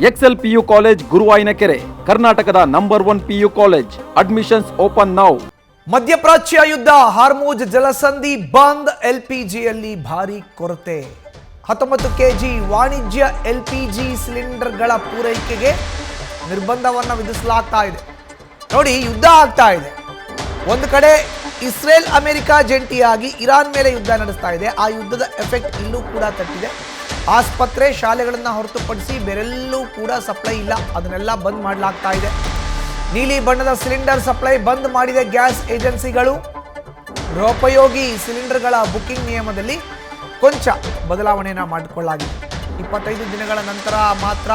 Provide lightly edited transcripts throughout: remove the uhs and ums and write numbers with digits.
Excel PU college ಗುರುವಾಯಿನಕೆರೆ, ಕರ್ನಾಟಕದ number 1 PU college. Admissions open now. ಮಧ್ಯಪ್ರಾಚ್ಯ ಯುದ್ಧ, ಹಾರ್ಮುಜ್ ಜಲಸಂಧಿ ಬಂದ್, ಎಲ್ಪಿಜಿಯಲ್ಲಿ ಭಾರಿ ಕೊರತೆ. 19 ಕೆಜಿ ವಾಣಿಜ್ಯ ಎಲ್ಪಿಜಿ ಸಿಲಿಂಡರ್ಗಳ ಪೂರೈಕೆಗೆ ನಿರ್ಬಂಧವನ್ನು ವಿಧಿಸಲಾಗ್ತಾ ಇದೆ. ನೋಡಿ, ಯುದ್ಧ ಆಗ್ತಾ ಇದೆ. ಒಂದು ಕಡೆ ಇಸ್ರೇಲ್ ಅಮೆರಿಕ ಜಂಟಿಯಾಗಿ ಇರಾನ್ ಮೇಲೆ ಯುದ್ಧ ನಡೆಸ್ತಾ ಇದೆ. ಆ ಯುದ್ಧದ ಎಫೆಕ್ಟ್ ಇಲ್ಲೂ ಕೂಡ ತಟ್ಟಿದೆ. ಆಸ್ಪತ್ರೆ, ಶಾಲೆಗಳನ್ನು ಹೊರತುಪಡಿಸಿ ಬೇರೆಲ್ಲೂ ಕೂಡ ಸಪ್ಲೈ ಇಲ್ಲ, ಅದನ್ನೆಲ್ಲ ಬಂದ್ ಮಾಡಲಾಗ್ತಾ ಇದೆ. ನೀಲಿ ಬಣ್ಣದ ಸಿಲಿಂಡರ್ ಸಪ್ಲೈ ಬಂದ್ ಮಾಡಿದೆ ಗ್ಯಾಸ್ ಏಜೆನ್ಸಿಗಳು. ಗೃಹೋಪಯೋಗಿ ಸಿಲಿಂಡರ್ಗಳ ಬುಕಿಂಗ್ ನಿಯಮದಲ್ಲಿ ಕೊಂಚ ಬದಲಾವಣೆಯನ್ನು ಮಾಡಿಕೊಳ್ಳಲಾಗಿದೆ. 25 ದಿನಗಳ ನಂತರ ಮಾತ್ರ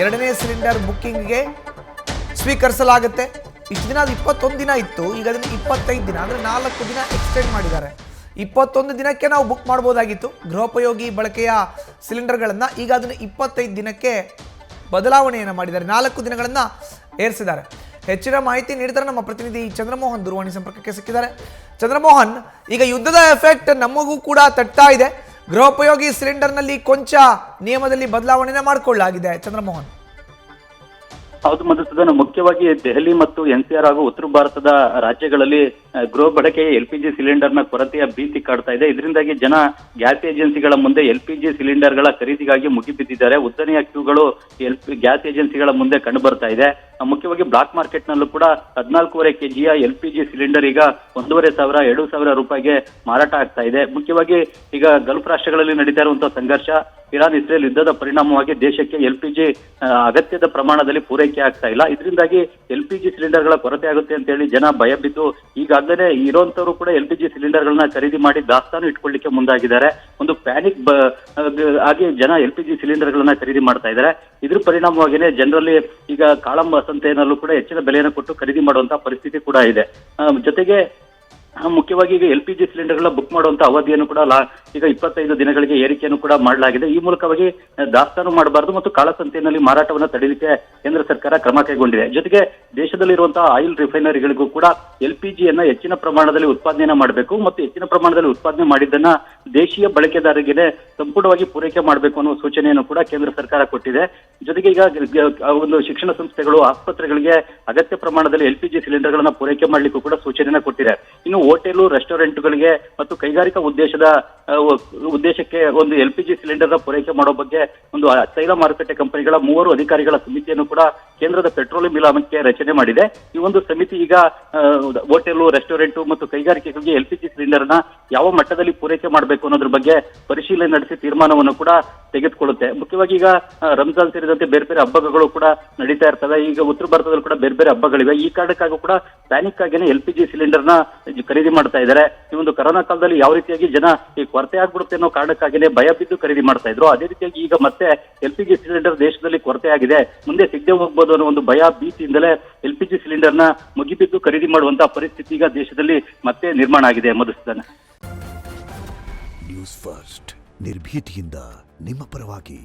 2ನೇ ಸಿಲಿಂಡರ್ ಬುಕ್ಕಿಂಗ್ಗೆ ಸ್ವೀಕರಿಸಲಾಗುತ್ತೆ. ಇಷ್ಟು ದಿನ ಅದು 21 ದಿನ ಇತ್ತು, ಈಗ ಅದನ್ನು 25 ದಿನ ಅಂದರೆ 4 ದಿನ ಎಕ್ಸ್ಟೆಂಡ್ ಮಾಡಿದ್ದಾರೆ. 21 ದಿನಕ್ಕೆ ನಾವು ಬುಕ್ ಮಾಡ್ಬೋದಾಗಿತ್ತು ಗೃಹೋಪಯೋಗಿ ಬಳಕೆಯ ಸಿಲಿಂಡರ್ಗಳನ್ನು. ಈಗ ಅದನ್ನು 25 ದಿನಕ್ಕೆ ಬದಲಾವಣೆಯನ್ನು ಮಾಡಿದ್ದಾರೆ, 4 ದಿನಗಳನ್ನು ಏರಿಸಿದ್ದಾರೆ. ಹೆಚ್ಚಿನ ಮಾಹಿತಿ ನೀಡಿದರೆ ನಮ್ಮ ಪ್ರತಿನಿಧಿ ಚಂದ್ರಮೋಹನ್ ದೂರವಾಣಿ ಸಂಪರ್ಕಕ್ಕೆ ಸಿಕ್ಕಿದ್ದಾರೆ. ಚಂದ್ರಮೋಹನ್, ಈಗ ಯುದ್ಧದ ಎಫೆಕ್ಟ್ ನಮಗೂ ಕೂಡ ತಟ್ತಾ ಇದೆ. ಗೃಹೋಪಯೋಗಿ ಸಿಲಿಂಡರ್ನಲ್ಲಿ ಕೊಂಚ ನಿಯಮದಲ್ಲಿ ಬದಲಾವಣೆಯನ್ನು ಮಾಡಿಕೊಳ್ಳಲಾಗಿದೆ. ಚಂದ್ರಮೋಹನ್. ಹೌದು ಮಧುಸೂದನ್, ಮುಖ್ಯವಾಗಿ ದೆಹಲಿ ಮತ್ತು ಎನ್ಸಿಆರ್ ಹಾಗೂ ಉತ್ತರ ಭಾರತದ ರಾಜ್ಯಗಳಲ್ಲಿ ಗೃಹ ಬಳಕೆಯ ಎಲ್ಪಿಜಿ ಸಿಲಿಂಡರ್ನ ಕೊರತೆಯ ಭೀತಿ ಕಾಡ್ತಾ ಇದೆ. ಇದರಿಂದಾಗಿ ಜನ ಗ್ಯಾಸ್ ಏಜೆನ್ಸಿಗಳ ಮುಂದೆ ಎಲ್ಪಿಜಿ ಸಿಲಿಂಡರ್ಗಳ ಖರೀದಿಗಾಗಿ ಮುಗಿಬಿದ್ದಿದ್ದಾರೆ. ಉದ್ದನೆಯ ಕ್ಯೂಗಳು ಗ್ಯಾಸ್ ಏಜೆನ್ಸಿಗಳ ಮುಂದೆ ಕಂಡು ಬರ್ತಾ ಇದೆ. ಮುಖ್ಯವಾಗಿ ಬ್ಲಾಕ್ ಮಾರ್ಕೆಟ್ ನಲ್ಲೂ ಕೂಡ 14.5 ಕೆಜಿಯ ಎಲ್ಪಿಜಿ ಸಿಲಿಂಡರ್ ಈಗ 1,500 2,000 ರೂಪಾಯಿಗೆ ಮಾರಾಟ ಆಗ್ತಾ ಇದೆ. ಮುಖ್ಯವಾಗಿ ಈಗ ಗಲ್ಫ್ ರಾಷ್ಟ್ರಗಳಲ್ಲಿ ನಡೀತಾ ಇರುವಂತಹ ಸಂಘರ್ಷ, ಇರಾನ್ ಇಸ್ರೇಲ್ ಯುದ್ಧದ ಪರಿಣಾಮವಾಗಿ ದೇಶಕ್ಕೆ ಎಲ್ಪಿಜಿ ಅಗತ್ಯದ ಪ್ರಮಾಣದಲ್ಲಿ ಪೂರೈಕೆ ಆಗ್ತಾ ಇಲ್ಲ. ಇದರಿಂದಾಗಿ ಎಲ್ಪಿಜಿ ಸಿಲಿಂಡರ್ಗಳ ಕೊರತೆ ಆಗುತ್ತೆ ಅಂತ ಹೇಳಿ ಜನ ಭಯ ಬಿದ್ದು ಈಗಾಗಲೇ ಇರುವಂತವರು ಕೂಡ ಎಲ್ಪಿಜಿ ಸಿಲಿಂಡರ್ಗಳನ್ನ ಖರೀದಿ ಮಾಡಿ ದಾಸ್ತಾನು ಇಟ್ಕೊಳ್ಳಿಕ್ಕೆ ಮುಂದಾಗಿದ್ದಾರೆ. ಒಂದು ಪ್ಯಾನಿಕ್ ಆಗಿ ಜನ ಎಲ್ಪಿಜಿ ಸಿಲಿಂಡರ್ಗಳನ್ನ ಖರೀದಿ ಮಾಡ್ತಾ ಇದ್ದಾರೆ. ಇದ್ರ ಪರಿಣಾಮವಾಗಿನೇ ಜನರಲ್ಲಿ ಈಗ ಕಾಳಂ ಸಂತೆಯಲ್ಲೂ ಕೂಡ ಹೆಚ್ಚಿನ ಬೆಲೆಯನ್ನು ಕೊಟ್ಟು ಖರೀದಿ ಮಾಡುವಂತಹ ಪರಿಸ್ಥಿತಿ ಕೂಡ ಇದೆ. ಜೊತೆಗೆ ಮುಖ್ಯವಾಗಿ ಈಗ ಎಲ್ಪಿಜಿ ಸಿಲಿಂಡರ್ಗಳ ಬುಕ್ ಮಾಡುವಂತ ಅವಧಿಯನ್ನು ಕೂಡ ಈಗ 25 ದಿನಗಳಿಗೆ ಏರಿಕೆಯನ್ನು ಕೂಡ ಮಾಡಲಾಗಿದೆ. ಈ ಮೂಲಕವಾಗಿ ದಾಸ್ತಾನು ಮಾಡಬಾರದು ಮತ್ತು ಕಾಳಸಂತೆಯಲ್ಲಿ ಮಾರಾಟವನ್ನು ತಡೆಯಲಿಕ್ಕೆ ಕೇಂದ್ರ ಸರ್ಕಾರ ಕ್ರಮ ಕೈಗೊಂಡಿದೆ. ಜೊತೆಗೆ ದೇಶದಲ್ಲಿರುವಂತಹ ಆಯಿಲ್ ರಿಫೈನರಿಗಳಿಗೂ ಕೂಡ ಎಲ್ಪಿಜಿಯನ್ನ ಹೆಚ್ಚಿನ ಪ್ರಮಾಣದಲ್ಲಿ ಉತ್ಪಾದನೆ ಮಾಡಬೇಕು ಮತ್ತು ಹೆಚ್ಚಿನ ಪ್ರಮಾಣದಲ್ಲಿ ಉತ್ಪಾದನೆ ಮಾಡಿದ್ದನ್ನ ದೇಶೀಯ ಬಳಕೆದಾರರಿಗೆ ಸಂಪೂರ್ಣವಾಗಿ ಪೂರೈಕೆ ಮಾಡಬೇಕು ಅನ್ನೋ ಸೂಚನೆಯನ್ನು ಕೂಡ ಕೇಂದ್ರ ಸರ್ಕಾರ ಕೊಟ್ಟಿದೆ. ಜೊತೆಗೆ ಈಗ ಒಂದು ಶಿಕ್ಷಣ ಸಂಸ್ಥೆಗಳು, ಆಸ್ಪತ್ರೆಗಳಿಗೆ ಅಗತ್ಯ ಪ್ರಮಾಣದಲ್ಲಿ ಎಲ್ಪಿಜಿ ಸಿಲಿಂಡರ್ಗಳನ್ನ ಪೂರೈಕೆ ಮಾಡಲಿಕ್ಕೂ ಕೂಡ ಸೂಚನೆಯನ್ನು ಕೊಟ್ಟಿದೆ. ಇನ್ನು ಹೋಟೆಲು, ರೆಸ್ಟೋರೆಂಟ್ಗಳಿಗೆ ಮತ್ತು ಕೈಗಾರಿಕಾ ಉದ್ದೇಶಕ್ಕೆ ಒಂದು ಎಲ್ಪಿಜಿ ಸಿಲಿಂಡರ್ನ ಪೂರೈಕೆ ಮಾಡೋ ಬಗ್ಗೆ ಒಂದು ತೈಲ ಮಾರುಕಟ್ಟೆ ಕಂಪನಿಗಳ 3 ಅಧಿಕಾರಿಗಳ ಸಮಿತಿಯನ್ನು ಕೂಡ ಕೇಂದ್ರದ ಪೆಟ್ರೋಲಿಯಂ ಇಲಾಖೆ ರಚನೆ ಮಾಡಿದೆ. ಈ ಒಂದು ಸಮಿತಿ ಈಗ ಹೋಟೆಲು, ರೆಸ್ಟೋರೆಂಟ್ ಮತ್ತು ಕೈಗಾರಿಕೆಗಳಿಗೆ ಎಲ್ಪಿಜಿ ಸಿಲಿಂಡರ್ನ ಯಾವ ಮಟ್ಟದಲ್ಲಿ ಪೂರೈಕೆ ಮಾಡಬೇಕು ಅನ್ನೋದ್ರ ಬಗ್ಗೆ ಪರಿಶೀಲನೆ ನಡೆಸಿ ತೀರ್ಮಾನವನ್ನು ಕೂಡ ತೆಗೆದುಕೊಳ್ಳುತ್ತೆ. ಮುಖ್ಯವಾಗಿ ಈಗ ರಂಜಾನ್ ಸೇರಿದಂತೆ ಬೇರೆ ಬೇರೆ ಹಬ್ಬಗಳು ಕೂಡ ನಡೀತಾ ಇರ್ತವೆ. ಈಗ ಉತ್ತರ ಭಾರತದಲ್ಲಿ ಕೂಡ ಬೇರೆ ಬೇರೆ ಹಬ್ಬಗಳಿವೆ. ಈ ಕಾರಣಕ್ಕಾಗೂ ಕೂಡ ಪ್ಯಾನಿಕ್ ಆಗಿನೇ ಎಲ್ಪಿಜಿ ಸಿಲಿಂಡರ್ನ ಖರೀದಿ ಮಾಡ್ತಾ ಇದ್ದಾರೆ. ಈ ಒಂದು ಕೊರೋನಾ ಕಾಲದಲ್ಲಿ ಯಾವ ರೀತಿಯಾಗಿ ಜನ ಈ ಕೊರತೆ ಆಗ್ಬಿಡುತ್ತೆ ಅನ್ನೋ ಕಾರಣಕ್ಕಾಗಿನೇ ಭಯ ಬಿದ್ದು ಖರೀದಿ ಮಾಡ್ತಾ ಇದ್ರು, ಅದೇ ರೀತಿಯಾಗಿ ಈಗ ಮತ್ತೆ ಎಲ್ಪಿಜಿ ಸಿಲಿಂಡರ್ ದೇಶದಲ್ಲಿ ಕೊರತೆ ಆಗಿದೆ, ಮುಂದೆ ಸಿಗದೆ ಹೋಗ್ಬೋದು ಅನ್ನೋ ಒಂದು ಭಯ ಭೀತಿಯಿಂದಲೇ ಎಲ್ಪಿಜಿ ಸಿಲಿಂಡರ್ನ ಮುಗಿಬಿದ್ದು ಖರೀದಿ ಮಾಡುವಂತಹ ಪರಿಸ್ಥಿತಿ ಈಗ ದೇಶದಲ್ಲಿ ಮತ್ತೆ ನಿರ್ಮಾಣ ಆಗಿದೆ. ಮಧುಸೂದನ್. ನ್ಯೂಸ್ ಫಸ್ಟ್, ನಿರ್ಭೀತಿಯಿಂದ ನಿಮ್ಮ ಪರವಾಗಿ.